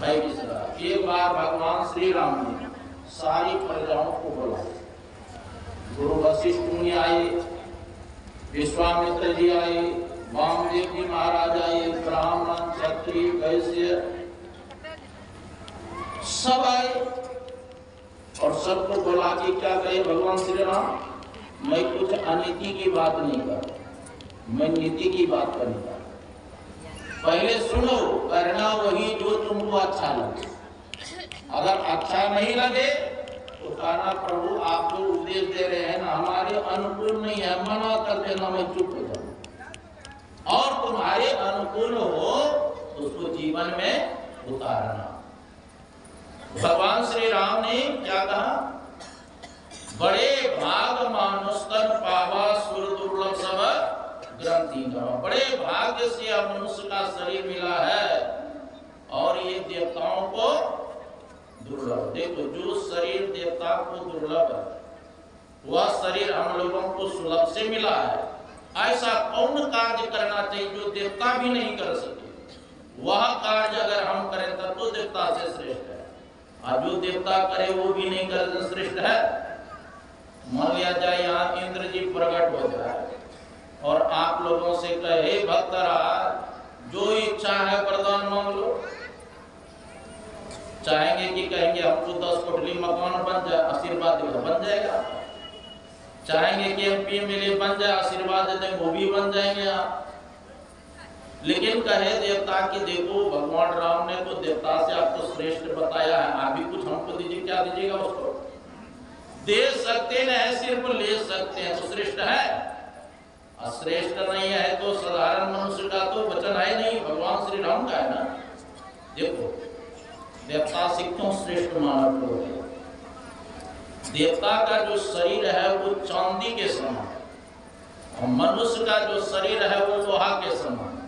भाई विश्राम। एक बार भगवान श्री राम ने सारी प्रजाओं को बुलाया। गुरु वशिष्ठ मुनि आए, विश्वामित्र जी आए, वामदेव जी महाराज आए, ब्राह्मण क्षत्रिय वैश्य सब आए और सबको बोला कि क्या कहे भगवान श्री राम, मैं कुछ अनीति की बात नहीं कर, मैं नीति की बात करूंगा। पहले सुनो, करना वही जो तुमको अच्छा लगे। अगर अच्छा नहीं लगे तो कहना प्रभु आप जो उपदेश दे रहे हैं ना हमारे अनुकूल नहीं है, मना कर देना, मैं चुप हो जाऊं। और तुम्हारे अनुकूल हो तो उसको जीवन में उतारना। भगवान श्री राम ने क्या कहा, बड़े भाग मानुष तन पावा सुर दुर्लभ सब ग्रंथि करो। बड़े भाग्य से अब मनुष्य का शरीर मिला है और ये देवताओं को दुर्लभ। देखो जो शरीर देवता को दुर्लभ है वह शरीर हम लोगों को सुलभ से मिला है। ऐसा कौन कार्य करना चाहिए जो देवता भी नहीं कर सके, वह कार्य अगर हम करें तब तो देवता से श्रेष्ठ है। और जो देवता करे वो भी नहीं करे तो श्रेष्ठ है। मान लिया जाए यहाँ इंद्र जी प्रकट हो जाए और आप लोगों से कहे भक्तराज जो इच्छा है वरदान मांग लो, चाहेंगे कि कहेंगे हमको 10 कोठली मकान बन जाए, आशीर्वाद देगा बन जाएगा। चाहेंगे कि एमपी एमएलए बन जाए, आशीर्वाद देते वो भी बन जाएंगे आप। लेकिन कहे देवता कि देखो भगवान राम ने तो देवता से आपको श्रेष्ठ बताया है, आप भी कुछ हमको दीजिए। क्या दीजिएगा उसको? दे सकते नहीं, सिर्फ ले सकते हैं तो श्रेष्ठ है। श्रेष्ठ नहीं है तो साधारण मनुष्य का तो वचन है नहीं, भगवान श्री राम का है ना। देखो देवता से क्यों श्रेष्ठ मानव लोग है? देवता का जो शरीर है वो चांदी के समान है और मनुष्य का जो शरीर है वो लोहा के समान है।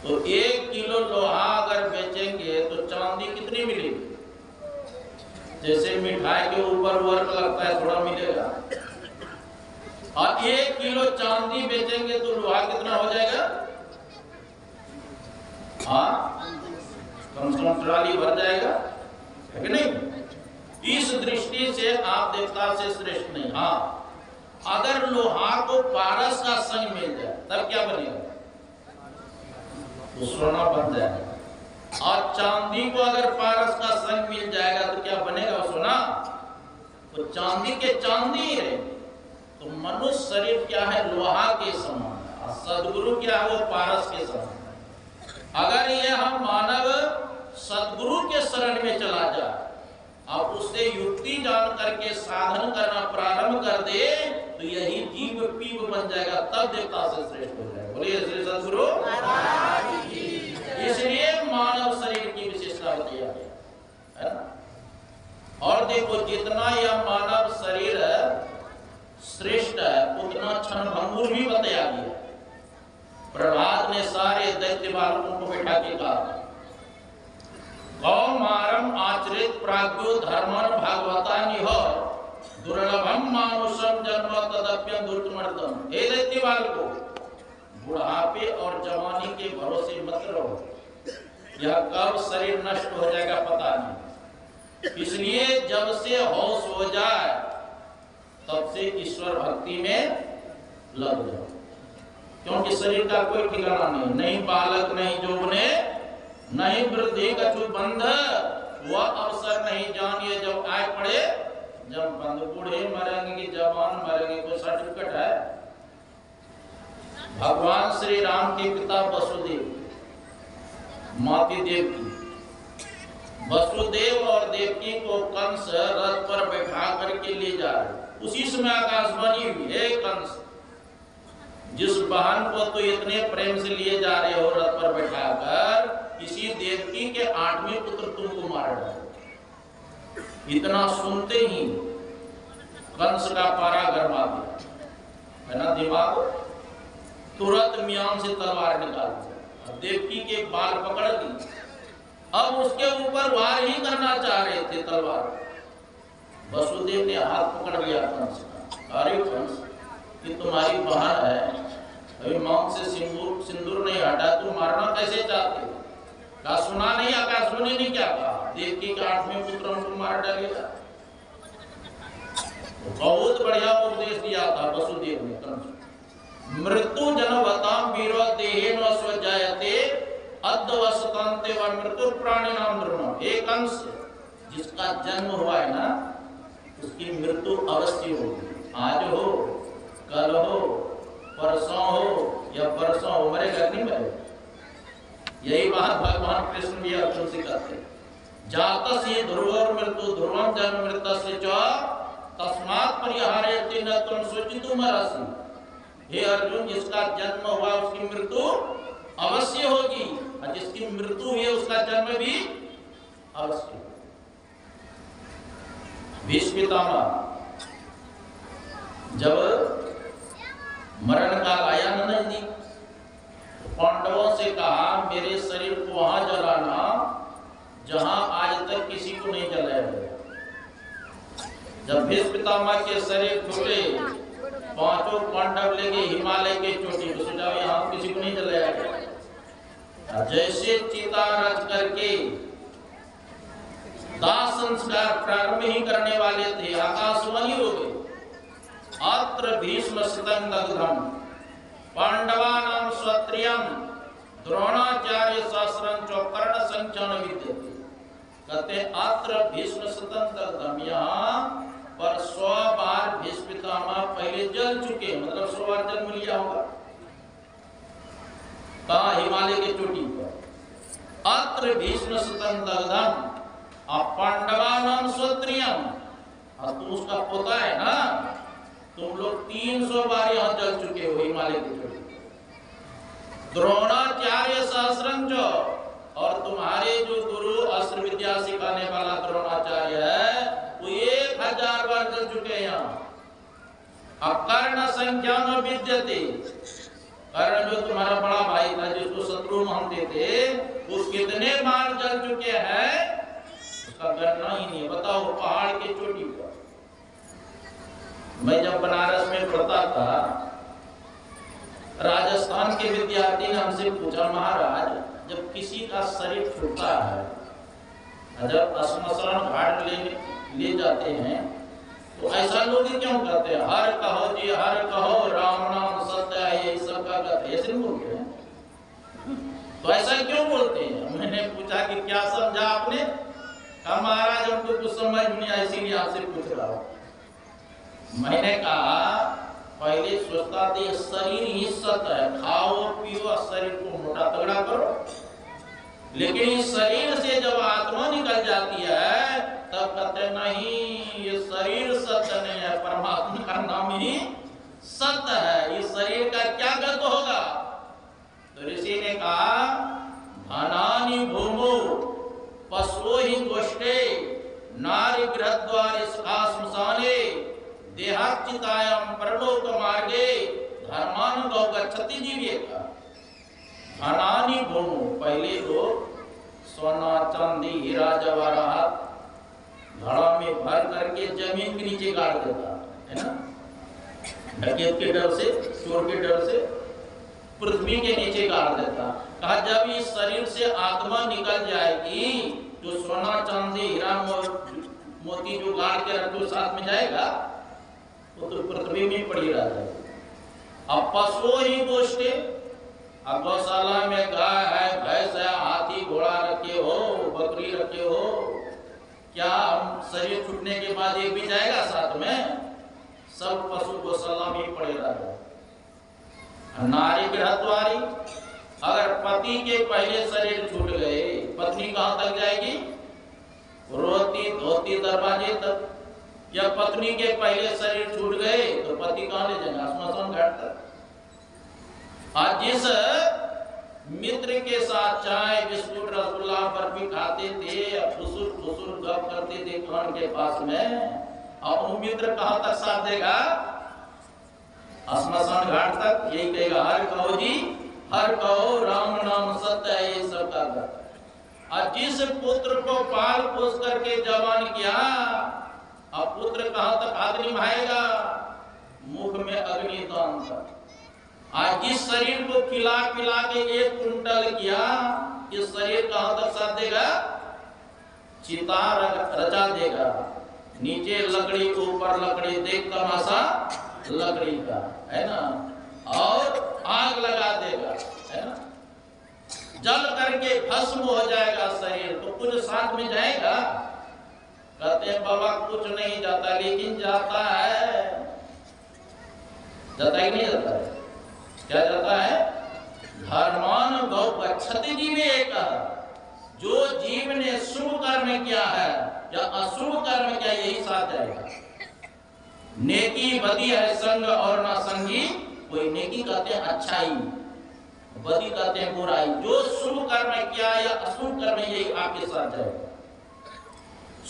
तो 1 किलो लोहा अगर बेचेंगे तो चांदी कितनी मिलेगी? जैसे मिठाई के ऊपर वर्क लगता है थोड़ा मिलेगा। और 1 किलो चांदी बेचेंगे तो लोहा कितना हो जाएगा? हाँ, कम से कम ट्राली भर जाएगा, है कि नहीं? इस दृष्टि से आप देवता से श्रेष्ठ नहीं। हाँ, अगर लोहा को पारस का संग मिल जाए तब क्या बनेगा? तो सोना बन जाएगा। और चांदी को अगर पारस का संग मिल जाएगा तो क्या बनेगा? सोना। तो चांदी के चांदी ही रहे। तो मनुष्य शरीर क्या है? लोहा के समान है। और सदगुरु क्या है? वो पारस के समान है। अगर यह हम मानव सदगुरु के शरण में चला जाए और उससे युक्ति जान करके साधन करना प्रारंभ कर दे तो यही जीव पीव बन जाएगा, तब देवता से श्रेष्ठ हो जाएगा। बोलिए श्री सदगुरु। इसलिए मानव शरीर की विशेषता बताया गया है ना। और देखो जितना यह मानव शरीर श्रेष्ठ है उतना क्षणभंगुर भी बताया गया। प्रहलाद ने सारे दैत्य बालकों को बैठा के कहा, कौमारम आचरित प्राज्ञो धर्मन भागवतानिह दुर्लभम मानुषम जन्म तदप्यं दुर्तमर्दम। हे दैत्य बालकों, बुढ़ापे और जवानी के भरोसे मत रहो, यह कब शरीर नष्ट हो जाएगा पता नहीं। इसलिए जब से होश हो जाए तब से ईश्वर भक्ति में लग जाओ, क्योंकि शरीर का कोई ठिकाना नहीं, नहीं बालक नहीं जौवने नहीं वृद्धि कछु बंध, वह अवसर नहीं जानिए जब आए पड़े जब बंध। बूढ़े मरेंगे कि जवान मरेंगे, कोई सर्टिफिकेट है? भगवान श्री राम के पिता वसुदेव, माती देवकी, वसुदेव और देवकी को कंस रथ पर बैठा करके ले जा रहे। उसी समय आकाशवाणी हुई, हे कंस, जिस बहन को तो इतने प्रेम से लिए जा रहे हो रथ पर बैठाकर, इसी देवकी के 8वें पुत्र तुमको मार डाला। इतना सुनते ही कंस का पारा गरमा गया, है ना दिमाग। तुरंत म्यान से तलवार निकाल दिया, देवकी के बाल पकड़ ली। अब उसके ऊपर वार ही करना चाह रहे थे तलवार। वसुदेव ने हाथ पकड़ लिया कंस का। अरे कंस, कि तुम्हारी बहन है, अभी मांग से सिंदूर नहीं हटा, तुम मारना कैसे चाहते हो? कहा सुना नहीं, आकाशवाणी ने क्या कहा, देवकी के 8वें पुत्र उनको मार डालेगा। बहुत बढ़िया उपदेश दिया था वसुदेव ने कंस। मृत्यु जनवताम वीरो देहेन स्वजायते अद्वसतंते व मृत्यु प्राणिनाम द्रोणम। एक अंश जिसका जन्म हुआ है ना, उसकी मृत्यु अवश्य होगी। आज हो, कल हो, परसों हो या परसों हो, मरेगा नहीं मरेगा। यही बात भगवान कृष्ण भी अर्जुन से कहते हैं। जातस ये ध्रुव मृत्यु ध्रुवम जन्म मृत्यस्य च तस्मात् परिहारेति न त्वं शुचितुम अर्हसि। हे अर्जुन, जिसका जन्म हुआ उसकी मृत्यु अवश्य होगी, और जिसकी मृत्यु हुई उसका जन्म भी अवश्य होगा। भीष्म पितामह जब मरण काल आया न नजदीक, पांडवों से कहा मेरे शरीर को वहां जलाना जहां आज तक किसी को नहीं जलाया गया। जब भीष्म पितामह के शरीर छूटे, पांचों पांडव लेके हिमालय के चोटी पे जाओ, यहाँ किसी को नहीं जलाया गया। जैसे चिता रच करके दाह संस्कार प्रारंभ ही करने वाले थे, आकाशवाणी हो गई, अत्र भीष्म सुतं दग्धम पांडवानां स्वत्रियम द्रोणाचार्य सहस्रं च कर्ण संख्यान विद्यते। कहते अत्र भीष्म सुतं दग्धम, यहाँ पर 100 बार भीष्म पितामह पहले जल चुके, मतलब 100 बार जन्म लिया होगा। कहा? हिमालय के चोटी पर। अत्र भीष्म सुतं दग्धम पांडवानां स्वत्रियम, तुम उसका पोता है ना, तुम लोग 300 बार यहाँ जल चुके हो हिमालय की चोटी। द्रोणाचार्य सहस्रं च, और तुम्हारे जो गुरु अस्त्र विद्या सिखाने वाला द्रोणाचार्य है वो 1000 बार जल चुके हैं यहाँ। कर्ण संख्या न विद्यते, कर्ण जो तुम्हारा बड़ा भाई था जिसको शत्रु मानते थे, वो कितने बार जल चुके हैं उसका गणना ही नहीं है। बताओ, पहाड़ के चोटी पर। मैं जब बनारस में पढ़ता था, राजस्थान के विद्यार्थी ने हमसे पूछा, महाराज जब किसी का शरीर छूटता है, जब श्मशान घाट ले जाते हैं, तो ऐसा लोग क्यों कहते हैं, हर कहो जी हर कहो, राम नाम सत्य है, यही सब का कहते, ऐसे नहीं बोलते हैं। तो ऐसा क्यों बोलते हैं? मैंने पूछा कि क्या समझा आपने? कहा महाराज हमको कुछ समझ नहीं आया, इसीलिए आपसे पूछ रहा हूं। मैंने कहा पहले सोचता था शरीर ही सत्य है, खाओ पियो शरीर को मोटा तगड़ा करो, लेकिन इस शरीर से जब आत्मा निकल जाती है तब कहते नहीं ये शरीर सत्य नहीं है, परमात्मा का नाम ही सत्य है। इस शरीर का क्या गत होगा? तो ऋषि ने कहा धनानि भूमो पशु ही गोष्ठे नारी गृहद्वारे श्मशाने देहाचितायाम परलोक मार्गे धर्मान गौ गच्छति जीवेत। धनानि भूमो, पहले लोग सोना चांदी हीरा जवाहरात घड़ा में भर करके जमीन के नीचे गाड़ देता है ना, डकैत के डर से, चोर के डर से पृथ्वी के नीचे गाड़ देता। कहा जब इस शरीर से आत्मा निकल जाएगी, जो सोना चांदी हीरा मोती जो गाड़ के रखो साथ में जाएगा, वो तो पृथ्वी में पड़ी रह जाएगी। अब पशु ही गोष्ठे, अब गौशाला में गाय है, भैंस है, हाथी घोड़ा रखे हो, बकरी रखे हो, क्या शरीर छूटने के बाद एक भी जाएगा साथ में? सब पशु गौशाला में पड़े रह जाएगा। नारी गृहद्वारी, अगर पति के पहले शरीर छूट गए, पत्नी कहां तक जाएगी? रोती धोती दरवाजे तक। या पत्नी के पहले शरीर छूट गए तो पति कहां ले जाएगा? श्मशान घाट तक। आज जिस मित्र के साथ चाय बिस्कुट रसगुल्ला बर्फी खाते थे, फुसुर फुसुर गप करते थे कान के पास में, अब वो मित्र कहां तक साथ देगा? श्मशान घाट तक। यही कहेगा हर कहो जी हर कहो, राम नाम सत्य है, ये सब का। और जिस पुत्र को पाल पोस करके जवान किया, अब पुत्र कहां तक हाथ निभाएगा? मुख में अग्निदान तक। आज जिस शरीर को खिला पिला के 1 कुंटल किया, इस शरीर कहां तक साथ देगा? चिता रचा देगा, नीचे लकड़ी, ऊपर लकड़ी, देख तमाशा लकड़ी का, है ना, और आग लगा देगा, है ना, जल करके भस्म हो जाएगा शरीर। तो कुछ साथ में जाएगा? कहते हैं बाबा कुछ नहीं जाता, लेकिन जाता है। जाता ही नहीं जाता है? क्या जाता है? धर्मान गौ गच्छति जीवे एक, जो जीव ने शुभ कर्म किया है या अशुभ कर्म किया, यही साथ जाएगा। नेकी बदी है संग और ना संगी कोई। नेकी कहते हैं अच्छाई, बदी कहते हैं बुराई। जो शुभ कर्म किया या अशुभ कर्म, यही आपके साथ जाएगा।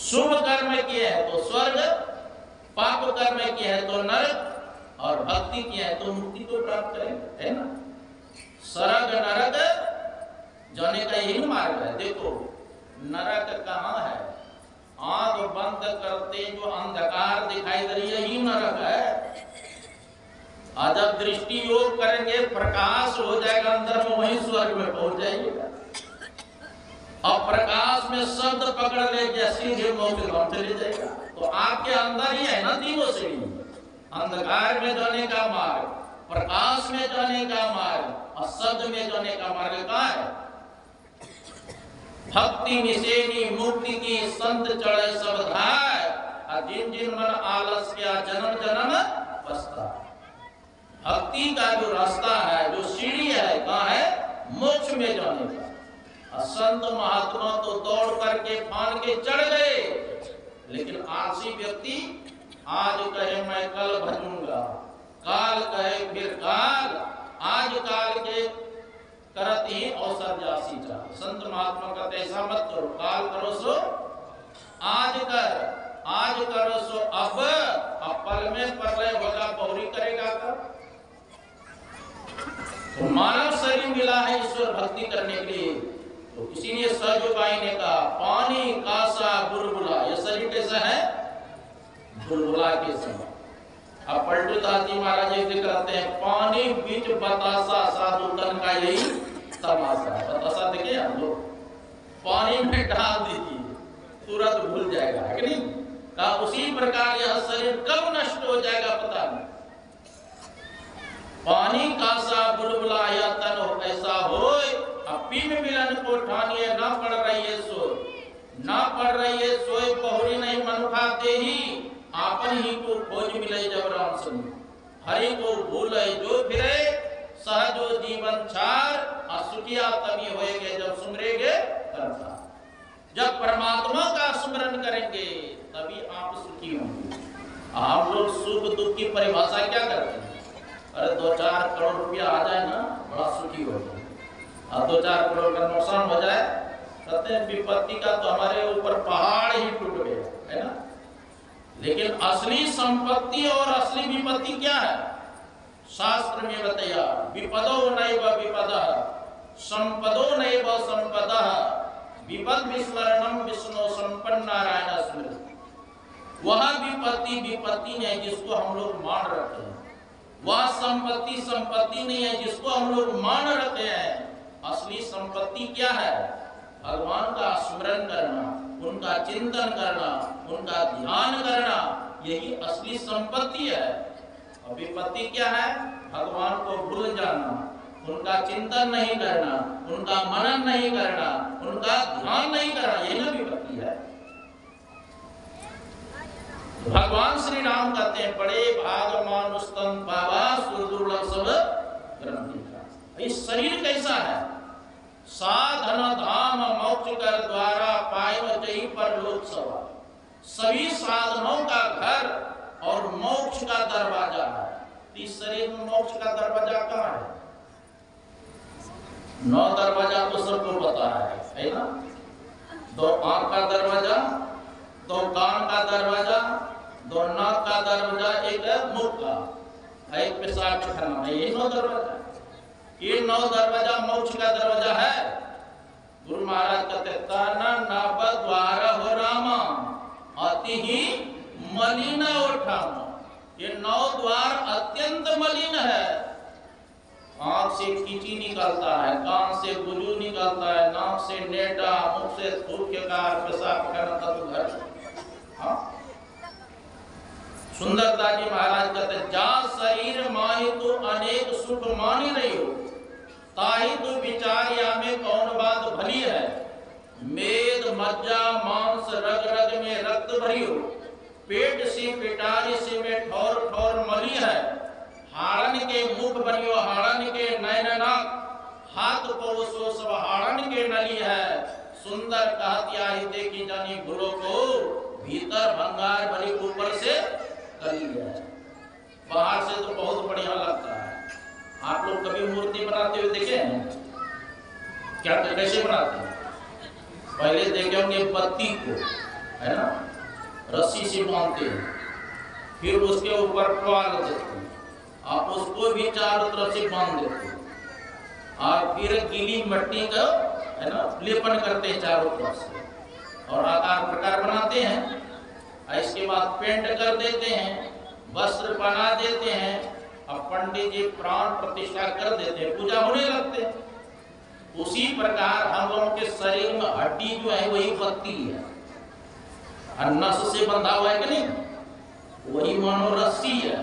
शुभ कर्म किए हैं तो स्वर्ग, पाप कर्म किए हैं तो नरक, और भक्ति किए हैं तो मुक्ति को प्राप्त करेंगे, है ना। स्वर्ग नरक जाने का यही मार्ग है। देखो नरक कहाँ है? आंख बंद करते जो अंधकार दिखाई दे रही है, यही नरक है। आज जब दृष्टि योग करेंगे, प्रकाश हो जाएगा अंदर में, वही स्वर्ग में पहुंच जाइएगा। अब प्रकाश में शब्द पकड़ ले, सीधे मोक्ष धाम चले जाएगा। तो आपके अंदर ही है ना तीनों सीढ़ी। अंधकार में जाने का मार्ग, प्रकाश में जाने का मार्ग, और शब्द में जाने का मार्ग कहाँ है? भक्ति निषेनी मुक्ति की संत चढ़े सब धाय, जिन जिन मन आलस किया जन्म जन्म पछता। भक्ति का जो रास्ता है, जो सीढ़ी है, कहाँ है? मोक्ष में जाने का। संत महात्मा तो दौड़ करके फान के चढ़ गए, लेकिन आलसी व्यक्ति आज कहे मैं कल भजूंगा, काल कहे फिर काल, आज काल के करत ही अवसर जासी जा। संत महात्मा कहते ऐसा मत करो, काल करो सो आज कर, आज करो सो अब पल में प्रलय होगा, बहुरी करेगा कर। तो मानव शरीर मिला है ईश्वर भक्ति करने के लिए। तो इसीलिए सहजोबाई ने कहा पानी कासा बुलबुला। यह शरीर कैसा है? बुलबुला के समान। अब पलटू दादी महाराज जी कहते हैं पानी बीच बतासा, साधु तन का यही तमाशा। बतासा देखिए हम लोग, पानी में डाल दीजिए तुरंत भूल जाएगा, है कि नहीं? कहा उसी प्रकार यह शरीर कब नष्ट हो जाएगा पता नहीं। पानी कासा बुलबुला या तन ऐसा होय, अपीम मिलन को ठानिए, ना पड़ रही है सोय, ना पड़ रही है सोय, बहुरी नहीं मनुखा दे ही, आपन ही को खोज मिले जब राम सुन। हरि को भूले जो फिरे, सहजो जीवन छार, असुखिया तभी होएगे जब सुमरेगे करता। जब परमात्मा का स्मरण करेंगे तभी आप सुखी होंगे। आप लोग सुख दुख की परिभाषा क्या करते हैं? अरे 2-4 करोड़ रुपया आ जाए ना, बड़ा सुखी हो जाए, और 2-4 करोड़ का नुकसान हो जाए, कहते हैं विपत्ति का तो हमारे ऊपर पहाड़ ही टूट गया, है ना। लेकिन असली संपत्ति और असली विपत्ति क्या है? शास्त्र में बताया विपदो नैव विपदः, संपदो नैव संपदः, विपद विस्मरणम विष्णु संपन्न नारायण स्मृति। वह विपत्ति नहीं जिसको हम लोग मान रखते हैं, वह संपत्ति नहीं है जिसको हम लोग मान रखते हैं। असली संपत्ति क्या है? भगवान का स्मरण करना, उनका चिंतन करना, उनका ध्यान करना, यही असली संपत्ति है। और विपत्ति क्या है? भगवान को भूल जाना, उनका चिंतन नहीं करना, उनका मनन नहीं करना, उनका ध्यान नहीं करना, यही ना विपत्ति है। भगवान श्री राम कहते हैं बड़े भाग मानुस्तम बाबा सुरदुर्लभ सब ग्रंथि। इस शरीर कैसा है? साधन धाम मोक्ष कर द्वारा पाए जही पर लोक सभा। सभी साधनों का घर और मोक्ष का दरवाजा है। इस शरीर में मोक्ष का दरवाजा कहाँ है? 9 दरवाजा तो सबको पता है ना। 2 आंख का दरवाजा, 2 कान का दरवाजा, 2 नाक का दरवाजा, एक मुख का, एक पेशाब खाना, ये 9 दरवाजा। ये 9 दरवाजा मोक्ष का दरवाजा है। गुरु महाराज कहते ताना नाभ द्वार हो रामा, अति ही मलिन उठामा। ये 9 द्वार अत्यंत मलिन है आंख से कीची निकलता है, कान से गुजू निकलता है, नाक से नेटा, मुख से थूकेकार, पेशाब करना तो घर। हाँ, सुंदरता जी महाराज कहते जा शरीर माही तो अनेक सुख मानी रही हो, ताही तो विचार या में कौन बात भली है। मेद मज्जा मांस रग रग में रक्त भरी हो, पेट से पिटारी से में ठोर ठोर मली है। हाड़न के मुख बनियो हाड़न के नयन नाक, हाथ को सो सब हाड़न के नली है। सुंदर कहतिया ही देखी जानी भूलो को, भीतर भंगार भरी ऊपर से कली है। बाहर से तो बहुत बढ़िया लगता है। आप लोग कभी मूर्ति बनाते हुए देखे हैं क्या? कैसे बनाते हैं? पहले देखे होंगे बत्ती को, है ना, रस्सी से बांधते हैं, फिर उसके ऊपर पाल देते हैं, आप उसको भी चारों तरफ से बांध देते हैं, और फिर गीली मिट्टी का, है ना, लेपन करते हैं चारों तरफ से, और आकार प्रकार बनाते हैं। इसके बाद पेंट कर देते हैं, वस्त्र पहना देते हैं, अब पंडित जी प्राण प्रतिष्ठा कर देते हैं, पूजा होने लगते हैं। उसी प्रकार हम लोगों के शरीर में हड्डी जो है वही बत्ती है, नस से बंधा हुआ है कि नहीं, वही मानो रस्सी है।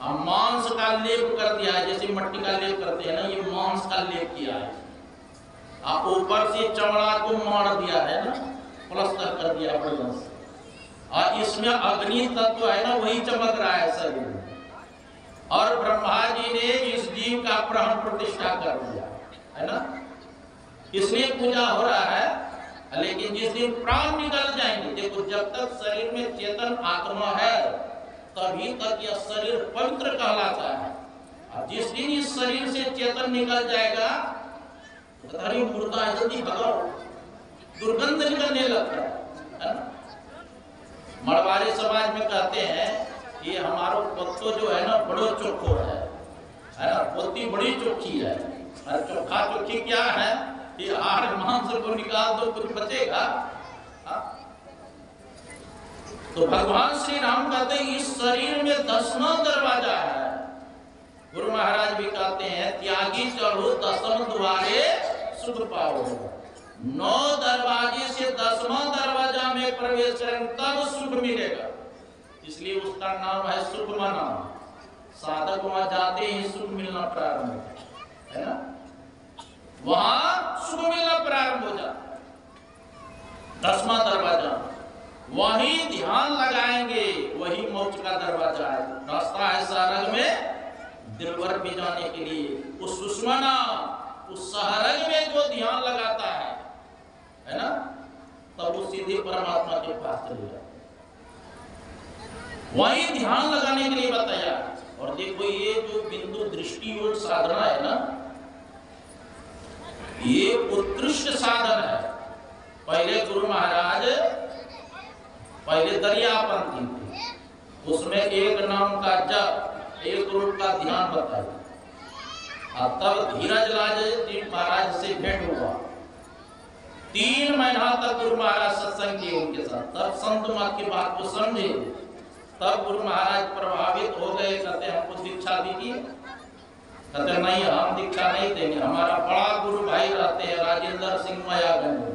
अब मांस का लेप कर दिया है, जैसे मिट्टी का लेप करते हैं ना, ये मांस का लेप किया है। अब ऊपर से चमड़ा को मार दिया है ना, प्लास्टर कर दिया बढ़िया से, और इसमें अग्नि तत्व है ना, वही चमक रहा है शरीर में। और ब्रह्मा जी ने इस जीव का प्राण प्रतिष्ठा कर दिया है ना, इसलिए पूजा हो रहा है। लेकिन जिस दिन प्राण निकल जाएंगे, देखो जब तक शरीर में चेतन आत्मा है तभी तक यह शरीर पवित्र कहलाता है। और जिस दिन इस शरीर से चेतन निकल जाएगा तो अरे मुर्दा है, जल्दी भगाओ, दुर्गंध निकलने लगता है ना। मरवाड़ी समाज में कहते हैं कि हमारो पत्तो जो है ना बड़ो चोखो है ना, पोती बड़ी चोखी है। और चोखा चोखी क्या है कि हाड़ मांस को निकाल दो कुछ बचेगा। तो भगवान श्री राम कहते हैं इस शरीर में 10वां दरवाजा है। गुरु महाराज भी कहते हैं त्यागी चढ़ो 10वें द्वारे सुख पाओ। 9 दरवाजे से 10वां दरवाजा में प्रवेश करें तब सुख मिलेगा, इसलिए उसका नाम है सुख मना। साधक वहां जाते ही सुख मिलना प्रारंभ है ना, वहां सुख मिलना प्रारंभ हो जाता। 10वां दरवाजा वही ध्यान लगाएंगे, वही मोक्ष का दरवाजा है। रास्ता है सारंग में दिलवर भी जाने के लिए। उस सुषमना उस सारंग में जो ध्यान लगाता है ना, तब वो सीधे परमात्मा के पास चले जाता। वही ध्यान लगाने के लिए बताया। और देखो ये जो बिंदु दृष्टि योग साधना है ना, ये उत्कृष्ट साधन है। पहले गुरु महाराज पहले दरियापंथी थे, उसमें एक नाम का जप, एक रूप का ध्यान बताया। और तब धीरज राज जी महाराज से भेंट हुआ। 3 महीना तक गुरु महाराज सत्संग किए उनके साथ, तब संत मत की बात को समझे। तब गुरु महाराज प्रभावित हो गए, कहते हमको दीक्षा दीजिए। कहते नहीं हम दीक्षा नहीं देंगे, हमारा बड़ा गुरु भाई रहते हैं राजेंद्र सिंह मायागंज में,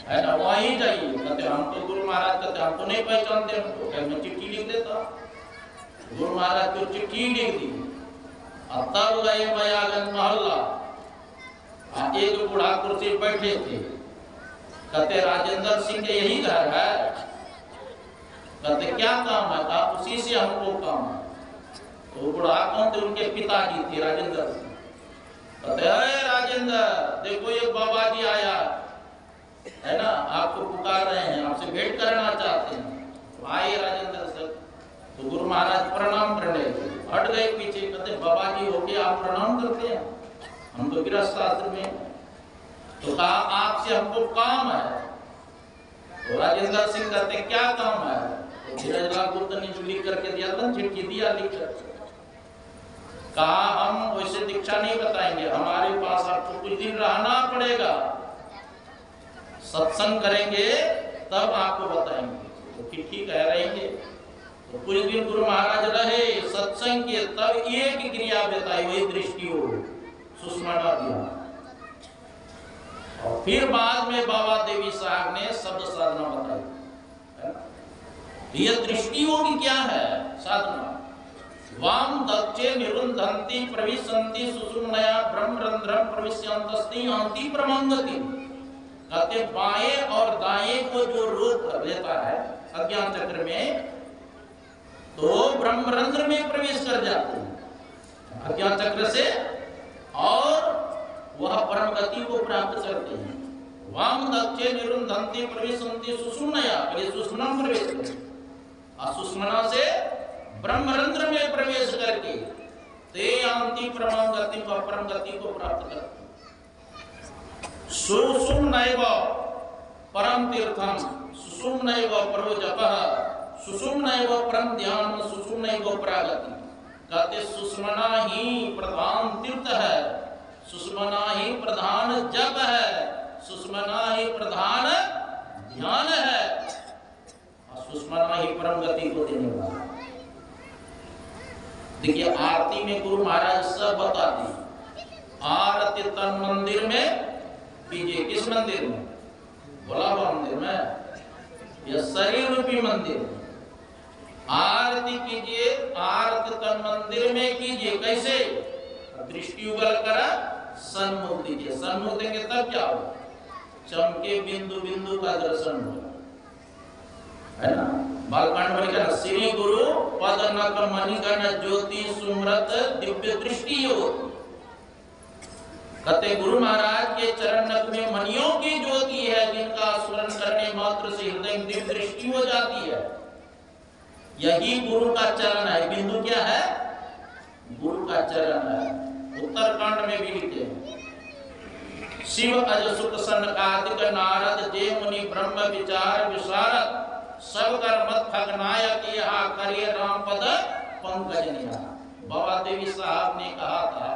है ना, वहीं जाइए। कहते हम तो गुरु महाराज कहते हम तो नहीं पहचानते हमको। कहते मैं चिट्ठी लिख देता। गुरु महाराज को चिट्ठी लिख दी। और तब गए मायागंज मोहल्ला, एक बूढ़ा कुर्सी बैठे थे। कहते राजेंद्र सिंह के यही घर है। कहते क्या काम है? कहा उसी से हमको काम है। तो बूढ़ा कौन थे? उनके पिताजी थे राजेंद्र सिंह। कहते अरे राजेंद्र देखो ये बाबा जी आया है ना, आपको पुकार रहे हैं, आपसे भेंट करना चाहते हैं। आइए राजेंद्र सिंह। तो गुरु महाराज प्रणाम करने लगे, हट गए पीछे। कहते बाबा जी हो के आप प्रणाम करते हैं, हम तो गृहस्थ आश्रम में। तो कहा आपसे हमको काम है। तो राजेंद्र सिंह कहते क्या काम है? तो धीरज लाल गुप्ता ने लिख करके दिया था, चिट्ठी दिया लिख कर। कहा हम वैसे दीक्षा नहीं बताएंगे, हमारे पास आपको कुछ दिन रहना पड़ेगा, सत्संग करेंगे तब आपको बताएंगे। तो ठीक है रहेंगे। तो कुछ दिन गुरु महाराज रहे सत्संग के, तब एक क्रिया बताई, वही दृष्टि हो सुषमना दिया। और फिर बाद में बाबा देवी साहब ने शब्द साधना बताई। यह दृष्टि योगी क्या है साधना? वाम दक्षे निरुंधन्ति प्रविशन्ति सुषुम्नया ब्रह्मरंध्रम प्रविश्यन्तस्ति अन्ति प्रमंगति। कहते बाएं और दाएं को जो रोक लेता है अज्ञान चक्र में, तो ब्रह्मरंध्र में प्रवेश कर जाते हैं अज्ञान चक्र से, और वह परम गति को प्राप्त करते हैं। वाम दक्षे निरुंधन्ति प्रविशन्ति सुषुम्नया, ये सुषुम्ना में प्रवेश करते, और सुषुम्ना से ब्रह्मरंध्र में प्रवेश करके ते यान्ति परम गति, परम गति को प्राप्त करते। सुषुम्नैव परम तीर्थम, सुषुम्नैव परो जपः, सुषुम्नैव परम ध्यान, सुषुम्नैव परागति। कहते सुषुम्ना ही प्रधान तीर्थ है, सुषुम्ना ही प्रधान जप है, सुषुम्ना ही प्रधान ध्यान है, और सुषुम्ना ही परम गति को देने वाला। देखिए आरती में गुरु महाराज सब बता दी। आरती तन मंदिर में कीजिए, किस मंदिर में? भोला बाबा मंदिर में, या शरीर रूपी मंदिर में आरती कीजिए। आरती तन मंदिर में कीजिए, कैसे? दृष्टि उगल कर सन्मुख दीजिए। सन्मुख देंगे तब क्या होगा? चमके बिंदु बिंदु का दर्शन होगा, है ना? बालकांड में लिखा है, श्री गुरु पद नक मणिगण ज्योति सुमृत दिव्य दृष्टि होती। कहते गुरु महाराज के चरण नक में मणियों की ज्योति है, जिनका स्मरण करने मात्र से हृदय में दिव्य दृष्टि हो जाती है। यही गुरु का चरण है। बिंदु क्या है? गुरु का चरण है। उत्तरकांड में भी लिखे हैं, शिव अज सुख सनकादिक नारद जे मुनि ब्रह्म विचार विशारद, सब कर मत खगनायक यहाँ करिए राम पद पंकज निहार। बाबा देवी साहब ने कहा था,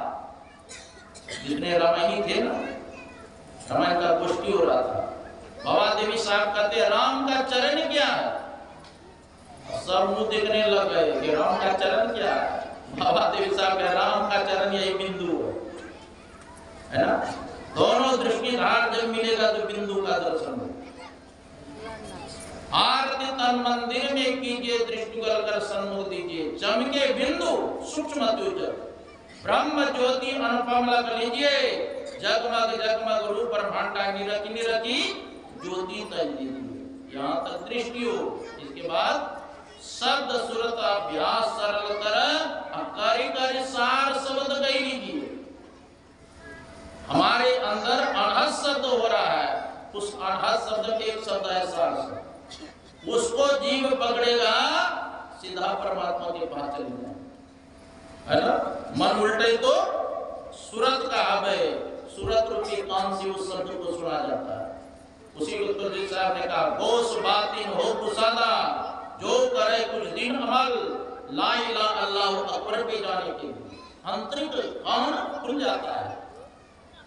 जितने रामायणी थे ना, रामायण का गोष्ठी हो रहा था, बाबा देवी साहब कहते राम का चरण क्या है? सब मुंह देखने लग गए कि राम का चरण क्या है? बाबा देवी साहब कह राम का चरण यही बिंदु है ना? दोनों दृष्टिधार जब मिलेगा तो बिंदु का दर्शन हो। आरती तन मंदिर में कीजिए, दृष्टि कर सन्मुख दीजिए। चमके बिंदु सूक्ष्म द्योतक, ब्रह्म ज्योति अनुपम लग लीजिए। जगमग जगमग रूप ब्रह्मांडा निरखी निरखी ज्योति तज दीजिए। यहाँ तक दृष्टि हो। इसके बाद शब्द सुरत अभ्यास सरल कर सार शब्द कही लीजिए। हमारे अंदर अनहद शब्द हो रहा है, उस अनहद शब्द के एक शब्द है सार शब्द, उसको जीव पकड़ेगा, सीधा परमात्मा के पास चले जाए, है ना? मन उल्टे तो सूरत का हवे, सूरत रूपी कान से उस शब्द को सुना जाता है। उसी को तो जी साहब ने कहा, गोस बातिन हो कुसादा, जो करे कुछ दिन अमल, ला इलाहा अल्लाह अकबर पे जाने के लिए आंतरिक कान खुल जाता है।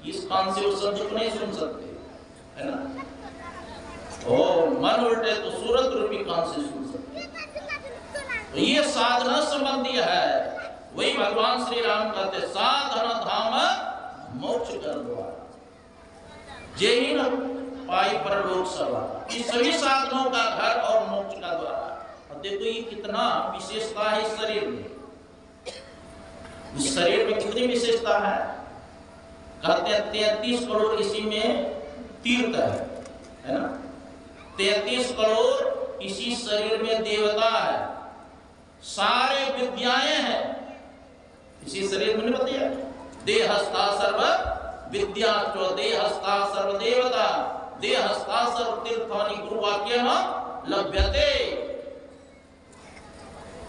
इस कान से उस शब्द को नहीं सुन सकते, है ना? और मन उल्टे तो सूरत रूपी कान से सुन सकते। तो ये साधना संबंधी है। वही भगवान श्री राम कहते, साधन धाम मोक्ष कर द्वार, जेहि न पाई परलोक सवार। ये सभी साधनों का घर और मोक्ष का द्वार। और देखो ये कितना विशेषता है इस शरीर में। इस शरीर में कितनी विशेषता है? कहते हैं 33 करोड़ इसी में तीर्थ है ना? 33 करोड़ इसी शरीर में देवता है, सारे विद्याएं हैं इसी शरीर में। नहीं बताया, देहस्था सर्व विद्या चो देहस्था सर्व देवता, देहस्था सर्व तीर्थानि गुरु वाक्य लभ्यते।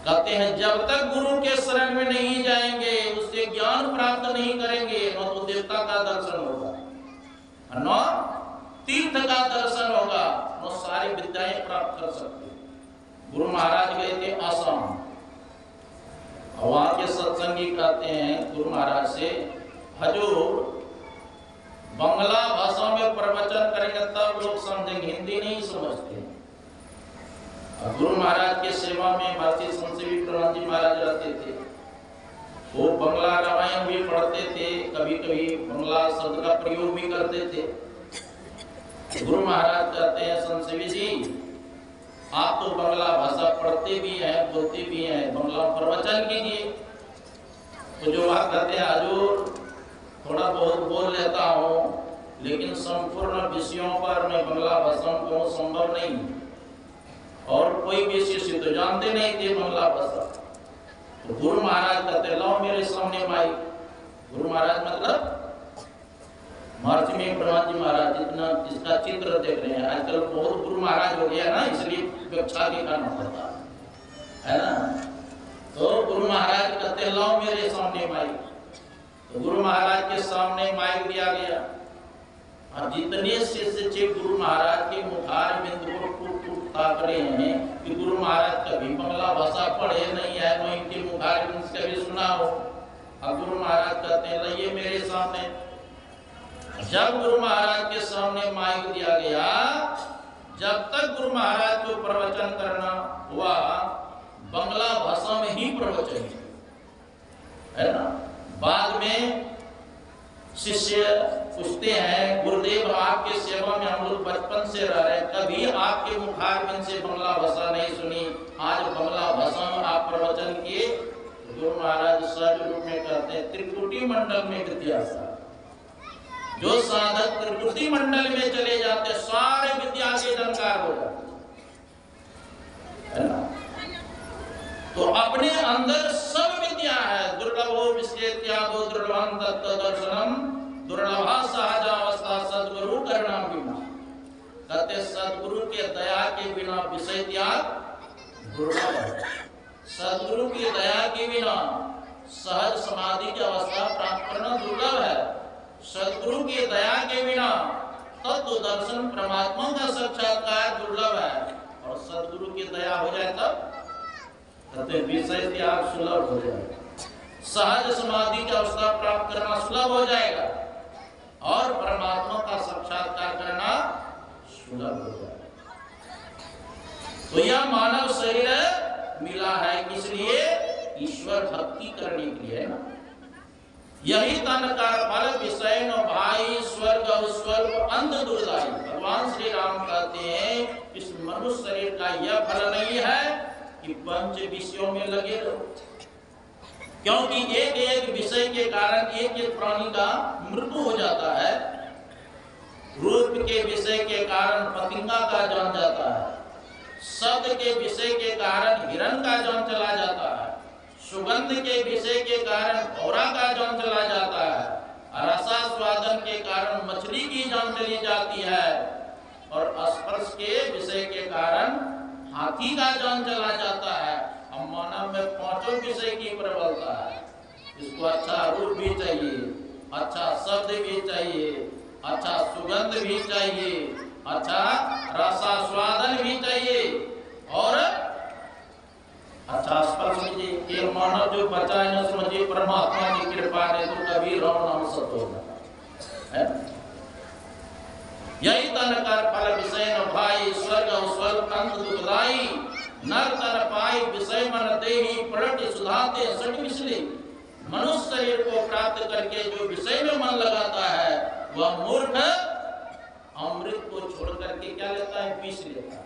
कहते हैं जब तक गुरु के शरण में नहीं जाएंगे, उससे ज्ञान प्राप्त नहीं करेंगे, न तो देवता का दर्शन होगा, न तीर्थ का दर्शन होगा, न सारी विद्याएं प्राप्त कर सकते। गुरु महाराज गए थे आसाम, वहां के सत्संगी कहते हैं गुरु महाराज से, हजूर बंगला भाषा में प्रवचन करेंगे तब लोग समझेंगे, हिंदी नहीं समझते। गुरु महाराज के सेवा में महर्षि संत सेवी प्रहलाद जी महाराज रहते थे। वो बंगला रामायण भी पढ़ते थे, कभी कभी बंगला शब्द का प्रयोग भी करते थे। गुरु महाराज कहते हैं संत सेवी जी, आप तो बंगला भाषा पढ़ते भी हैं, बोलते भी हैं, बंगला प्रवचन कीजिए। तो जो बात कहते हैं हजूर, थोड़ा बहुत बोल लेता हूँ, लेकिन संपूर्ण विषयों पर मैं बंगला भाषा को संभव नहीं, और कोई भी शिष्य तो जानते नहीं थे बंगला भाषा। तो गुरु महाराज कहते लाओ मेरे सामने माइक। गुरु महाराज मतलब महर्षि में प्रहलाद जी महाराज, जितना जिसका चित्र देख रहे हैं आजकल बहुत गुरु महाराज हो गया ना, इसलिए कक्षा के करना पड़ता है ना। तो गुरु महाराज कहते लाओ मेरे सामने माइक। तो गुरु महाराज के सामने माइक दिया गया, और जितने शिष्य थे गुरु महाराज के मुखार बिंदु को टूट टूट ताक रहे हैं कि गुरु महाराज कभी बंगला भाषा पढ़े नहीं है, तो इनके मुखार बिंदु से कभी सुना हो। अब गुरु महाराज कहते हैं लाइए मेरे सामने। जब गुरु महाराज के सामने माइक दिया गया, जब तक गुरु महाराज को प्रवचन करना हुआ बंगला भाषा में ही प्रवचन है ना। बाद में शिष्य पूछते हैं गुरुदेव आपके सेवा में हम लोग बचपन से रह रहे हैं, कभी आपके मुखारबिंद से बंगला भाषा नहीं सुनी, आज बंगला भाषा में आप प्रवचन किए। गुरु महाराज सहज रूप में कहते हैं त्रिकुटी मंडल में विद्यासा, जो साधक त्रिकुटी मंडल में चले जाते सारे विद्या के जानकार हो जाते है ना। तो अपने अंदर सब विद्या है। दुर्लभो विषय त्यागो दुर्लभं तत्व दर्शनम, दुर्लभा सहजावस्था सद्गुरु करना बिना। कहते सद्गुरु के दया के बिना विषय त्याग दुर्लभ है। सद्गुरु की दया के बिना सहज समाधि की अवस्था प्राप्त करना दुर्लभ है। सद्गुरु की दया के बिना तत्व दर्शन परमात्मा का साक्षात्कार दुर्लभ है। और सद्गुरु की दया हो जाए तब विषय त्याग सुलभ हो जाएगा, सहज समाधि की अवस्था प्राप्त करना सुलभ हो जाएगा, और परमात्मा का साक्षात्कार करना सुलभ हो जाएगा। तो यह मानव शरीर मिला है किस लिए? ईश्वर भक्ति करने के लिए है ना। यही तन का फल विषय न भाई स्वर्ग स्वर्ग अंध दुर्दाई। भगवान श्री राम कहते हैं इस मनुष्य शरीर का यह फल नहीं है कि पंच विषयों में लगे रहो, क्योंकि एक एक विषय के कारण एक एक प्राणी का मृत्यु हो जाता है। रूप के विषय के कारण पतिंगा का जान जाता है, शब्द के विषय के कारण हिरण का जान चला जाता है, सुगंध के विषय के कारण भौरा का जान चला जाता है, रसास्वादन के कारण मछली की जान चली जाती है, और स्पर्श के विषय के कारण हाथी का जान चला जाता है। हम मानव में पांचों विषय की प्रबलता है। इसको अच्छा रूप भी चाहिए, अच्छा शब्द भी चाहिए, अच्छा सुगंध भी चाहिए, अच्छा रसास्वादन भी चाहिए, और अच्छा स्पर्श भी। एक मानव जो बचा है न समझिए परमात्मा की कृपा ने तो कभी राम नाम सत होगा है। यही तन कर फल विषय न भाई स्वर्ग स्वर्ग अंत दुखदाई। नर तर पाई विषय मन देही पलट सुधाते सट मिसले। मनुष्य शरीर को प्राप्त करके जो विषय में मन लगाता है वह मूर्ख अमृत को छोड़ करके क्या लेता है? विष लेता है।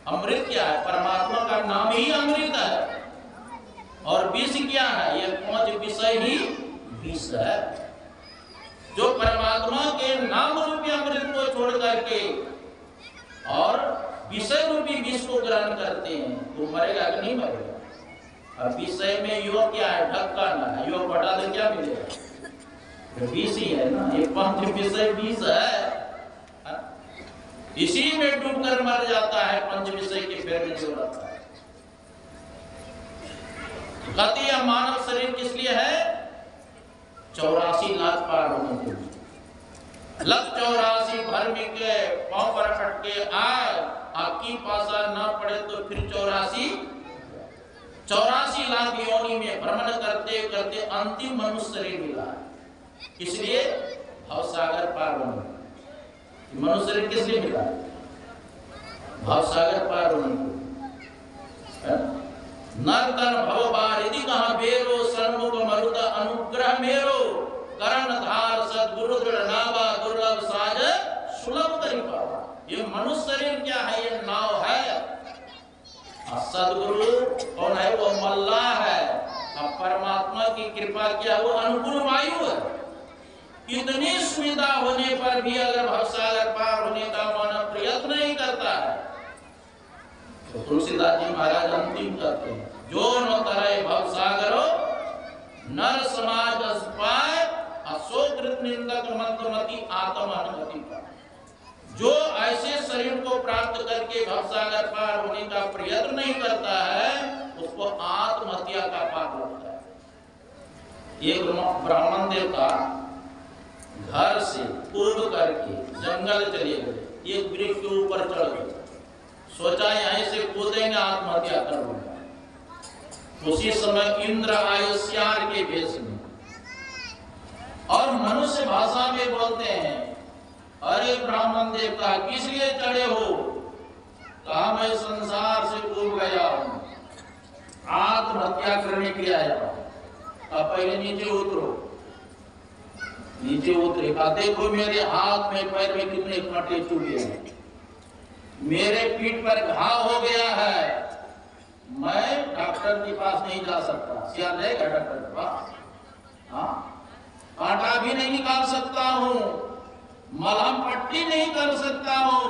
अमृत क्या है? परमात्मा का नाम ही अमृत है, और विष क्या है? ये पांच विषय ही विष है। जो परमात्मा के नाम रूपी अमृत को छोड़ करके और विषय रूपी विष को ग्रहण करते हैं तो मरेगा कि नहीं मरेगा? अब विषय में योग क्या है? ढक्कन है, योग बढ़ा तो क्या मिलेगा? विष ही है ना। ये पांच विषय विष है, इसी में डूबकर मर जाता है। पंच विषय के फेर में जो रहता है। कहते हैं मानव शरीर किस लिए है? 84 लाख पार होने के लिए। लख 84 भर में के पांव पर अटके आए, आपकी पासा ना पड़े तो फिर 84 लाख योनि में भ्रमण करते करते अंतिम मनुष्य शरीर मिला है। इसलिए भवसागर पार होने। मनुष्य शरीर किस लिए मिला? भवसागर पार होने को। नर्तन भवबार यदि कहा बेरो सन्मुख मरुद अनुग्रह मेरो करण धार सद्गुरु दृढ़ नावा दुर्लभ साज सुलभ करी पावा। ये मनुष्य शरीर क्या है? ये नाव है। सद्गुरु कौन है? वो मल्लाह है। अब परमात्मा की कृपा क्या है? वो अनुकूल वायु है। इतनी सुविधा होने पर भी अगर भवसागर पार होने का मानव प्रयत्न नहीं करता है तो तुलसीदास जी महाराज अंतिम करते हैं, जो न तरह भवसागरो नर समाज अस्पाय अशोकृत निंदक मंत्रमति आत्म अनुमति का। जो ऐसे शरीर को प्राप्त करके भवसागर पार होने का प्रयत्न नहीं करता है उसको आत्महत्या का पाप लगता है। एक ब्राह्मण देवता घर से कूद करके जंगल चले गए, एक वृक्ष के ऊपर चढ़ गए, सोचा यहीं से कूदेंगे आत्महत्या कर लूंगा। उसी समय इंद्र आए सियार के भेष में और मनुष्य भाषा में बोलते हैं, अरे ब्राह्मण देवता किस लिए चढ़े हो? कहा मैं संसार से कूद गया हूं, आत्महत्या करने के लिए आया हूं। अब पहले नीचे उतरो। नीचे उतरे, कहा देखो मेरे हाथ में पैर में कितने कांटे चुभे हैं, मेरे पीठ पर घाव हो गया है, मैं डॉक्टर के पास नहीं जा सकता। सियार जाएगा डॉक्टर के पास? हाँ, कांटा भी नहीं निकाल सकता हूँ, मलहम पट्टी नहीं कर सकता हूँ।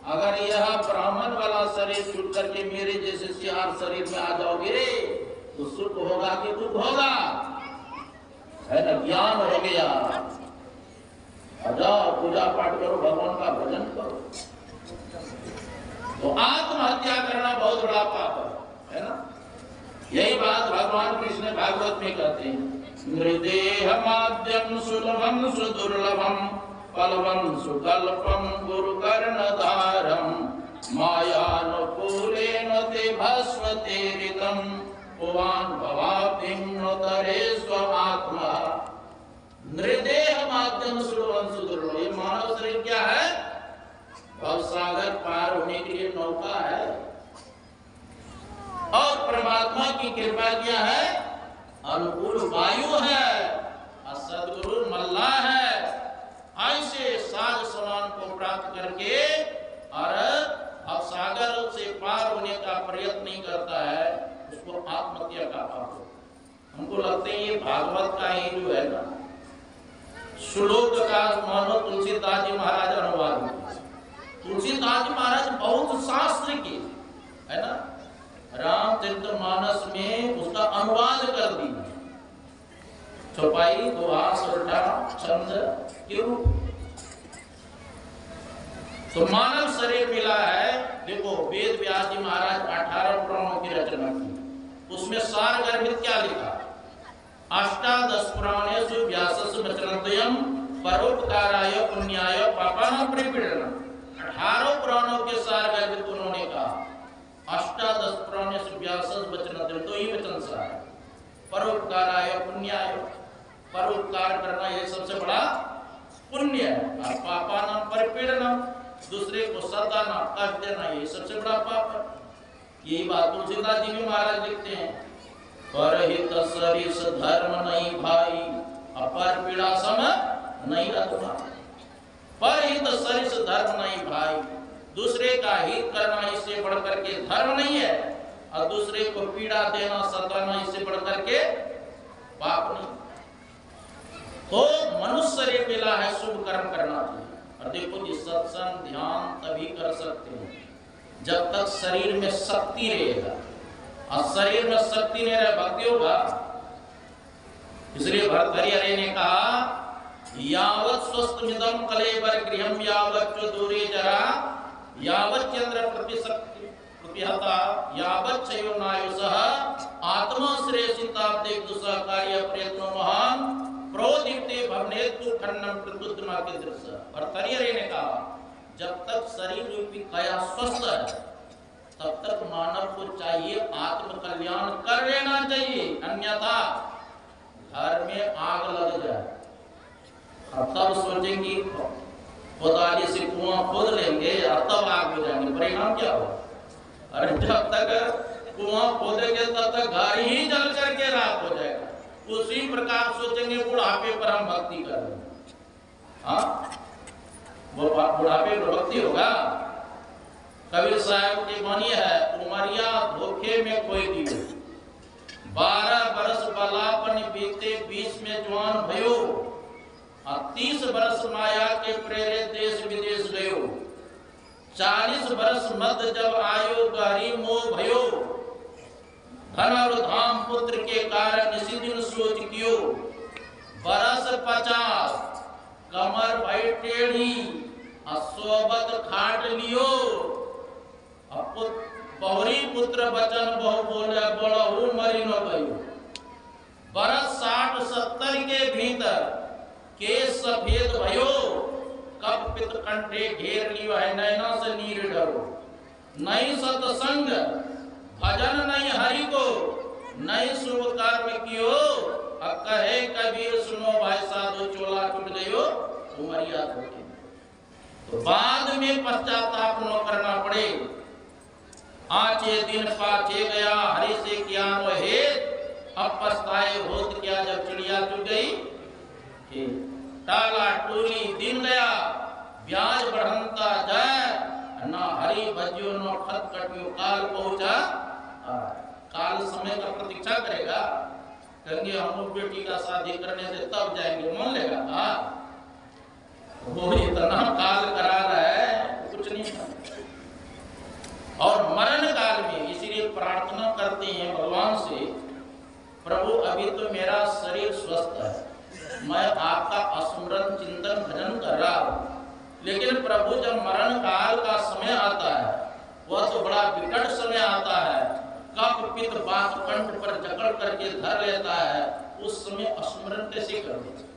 अगर यह ब्राह्मण वाला शरीर छूट करके मेरे जैसे सियार शरीर में आ जाओगे तो सुख होगा कि दुख होगा? है ना, ज्ञान हो गया। जाओ पूजा पाठ करो, भगवान का भजन करो। तो आत्महत्या करना बहुत बड़ा पाप है ना। यही बात भगवान कृष्ण भागवत में कहते हैं, नृदेह माध्यम सुलभम सुदुर्लभम पलवम सुकल्पम गुरु कर्णधारम मायानुकूलेन ते भस्वते ऋतम पुवान भवाब्धिं नोतरे स्वमात्मा। नृदेह माध्यम सुलभम सुदुर्लभम, ये मानव शरीर क्या है? भवसागर पार होने के लिए नौका है। और परमात्मा की कृपा क्या है? अनुकूल वायु है, सद्गुरु मल्लाह है। ऐसे साज समान को प्राप्त करके और अब सागर से पार होने का प्रयत्न नहीं करता है उसको आत्महत्या का पाप हो। हमको लगता है ये भागवत का ही जो है ना श्लोक का मानो तुलसीदास जी महाराज अनुवाद। तुलसीदास जी महाराज बहुत शास्त्र के है ना, रामचरितमानस में उसका अनुवाद कर दी, चौपाई दोहा सोरठा छंद के रूप। तो मानव शरीर मिला है। देखो वेद व्यास जी महाराज 18 पुराणों की रचना की, उसमें सार गर्भित क्या लिखा? अष्टादश पुराणेषु व्यासस्य वचनद्वयम् परोपकाराय पुण्याय पापानां परिपीडनम्। 18 पुराणों के सार गर्भित उन्होंने कहा। अष्टादश पुराणेषु व्यासस्य वचनद्वयम्, तो ही वचन सार, परोपकाराय पुण्याय, परोपकार करना ये सबसे बड़ा पुण्य है, और पापानां परिपीडनम्, दूसरे को सताना कष्ट देना ये सबसे बड़ा पाप है। यही बात तुलसीदास जी भी महाराज लिखते हैं, परहित सरिस धर्म नहीं भाई अपर पीड़ा सम नहीं अधमा। परहित सरिस धर्म नहीं भाई, दूसरे का हित करना इससे बढ़कर के धर्म नहीं है, और दूसरे को पीड़ा देना सताना इससे बढ़कर के पाप नहीं। तो मनुष्य शरीर मिला है, शुभ कर्म करना चाहिए। और देखो जी सत्संग ध्यान तभी कर सकते हैं जब तक शरीर में शक्ति रहेगा, और शरीर में शक्ति नहीं रहे भक्ति होगा। इसलिए भर्तृहरि ने कहा, यावत् स्वस्थमिदं कलेवर गृहं यावत् च दूरे जरा यावत् चंद्र प्रतिशक्ति प्रतिहता यावत् चयो नायुषः आत्मा श्रेयसिताब्दे दुसह कार्य प्रयत्नो महान प्रोदीप्ते भवनेतु खंडम प्रदुद्मा के दृश्य। भर्तृहरि ने कहा, जब तक शरीर रूपी काया स्वस्थ है तब तक मानव को चाहिए आत्म कल्याण कर लेना चाहिए, अन्यथा घर में आग लग जाए और तब सोचेंगे खुदाली से कुआं खोद लेंगे और तब आग हो जाएंगे, परिणाम क्या होगा? अरे जब तक कुआं खोदेंगे तब तक घर ही जल करके राख हो जाएगा। उसी प्रकार सोचेंगे बुढ़ापे पर हम भक्ति कर रहे हैं, हाँ वो बुढ़ापे पर भक्ति होगा। कबीर साहब की वाणी है, उमरिया धोखे में खोई दियो, 12 बरस बालापन बीते 20 में जवान भयो, 30 बरस माया के प्रेरे देश विदेश गयो, 40 बरस मद जब आयो गहरी मोह भयो, धन और धाम पुत्र के कारण इसी दिन सोच कियो, बरस 50 कमर भई टेढ़ी, सोबत खाट लियो, बहुरी पुत्र बचन बहु बोले बोलहु मरी न गयो, बरस 60-70 के भीतर केस सफेद भयो, कप पित कंठे घेर लियो है, नैना से नीर डरो, नहीं सत्संग भजन नहीं हरि को, नहीं शुभ कर्म कियो, कहे कबीर सुनो भाई साधु चोला टूट गयो, उमरिया धोखे। तो बाद में पश्चाताप न करना पड़े, आचे दिन पाचे गया हरि से क्या हेत, अब पछताए होत क्या जब चिड़िया चुग गई, टाला टोली दिन गया ब्याज बढ़ंता जाए, ना हरि भजियो न खत कटियो, काल पहुंचा, काल समय का प्रतीक्षा करेगा, कहेंगे हम लोग बेटी का शादी करने से तब जाएंगे, मान लेगा, हाँ वो इतना काल करा रहा है कुछ नहीं। और मरण काल में इसीलिए प्रार्थना करते हैं भगवान से, प्रभु अभी तो मेरा शरीर स्वस्थ है, मैं आपका स्मरण चिंतन भजन कर रहा हूँ, लेकिन प्रभु जब मरण काल का समय आता है वह तो बड़ा विकट समय आता है, कप पित बात कंठ पर जकड़ करके धर लेता है, उस समय स्मरण कैसे करोगे।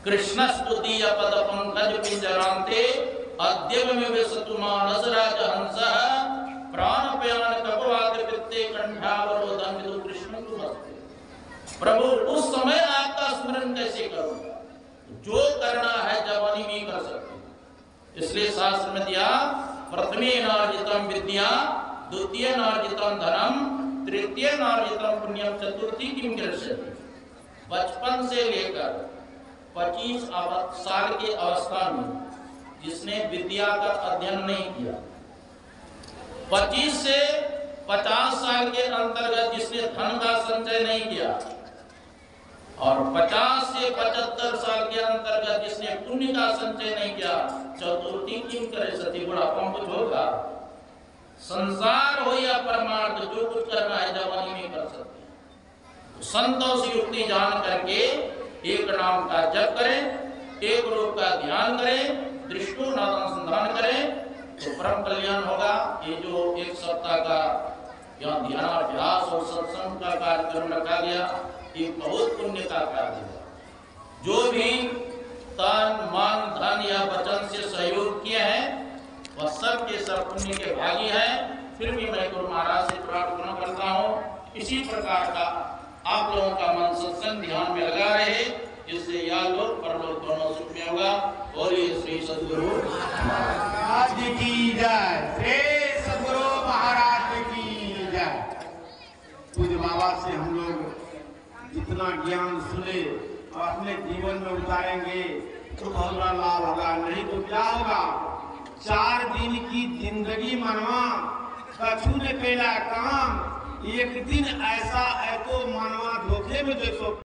कृष्ण स्तुति पद पंकज पिंजरांते अद्यव में विसतु मानस राज हंसः, प्राण पयान कपवात पित्ते कंठावरोधन विदु कृष्ण तुमस्ते। प्रभु उस समय आपका स्मरण कैसे करोगे, जो करना है जवानी में कर सकते। इसलिए शास्त्र में दिया, प्रथमे नार्जितम विद्या, द्वितीय नार्जितम धनम, तृतीय नार्जितम पुण्यम, चतुर्थी किम कृष्यति। बचपन से लेकर 25 साल की अवस्था में जिसने विद्या का अध्ययन नहीं किया, 25 से 50 साल के अंतर्गत जिसने धन का संचय नहीं किया, और 50 से 75 साल के अंतर्गत जिसने पुण्य का संचय नहीं किया, चतुर्थी किम करे सती, बुढ़ापा कुछ होगा। संसार हो या परमार्थ, जो कुछ करना है जवानी में कर सकते हैं। संतों से युक्ति जान करके एक नाम का जप करें, एक रूप का ध्यान करें, दृष्टो नाम अनुसंधान करें, तो परम कल्याण होगा। ये जो एक सप्ताह का यहाँ ध्यानाभ्यास और सत्संग का कार्यक्रम रखा गया, ये बहुत पुण्य का कार्य है। जो भी तन मन धन या वचन से सहयोग किए हैं वह सब के सब पुण्य के भागी हैं। फिर भी मैं गुरु महाराज से प्रार्थना करता हूँ इसी प्रकार का आप लोगों का मन सत्संग ध्यान में लगा रहे, जिससे यह लोग परलोक दोनों सुख में होगा। और ये श्री सद्गुरु महाराज की जय, श्री सद्गुरु महाराज की जय। पूज्य बाबा से हम लोग जितना ज्ञान सुने और अपने जीवन में उतारेंगे तो बहुत बड़ा लाभ होगा, नहीं तो क्या होगा। 4 दिन की जिंदगी मनवा कछु ने पहला काम, एक दिन ऐसा है तो मानवा धोखे में देखो।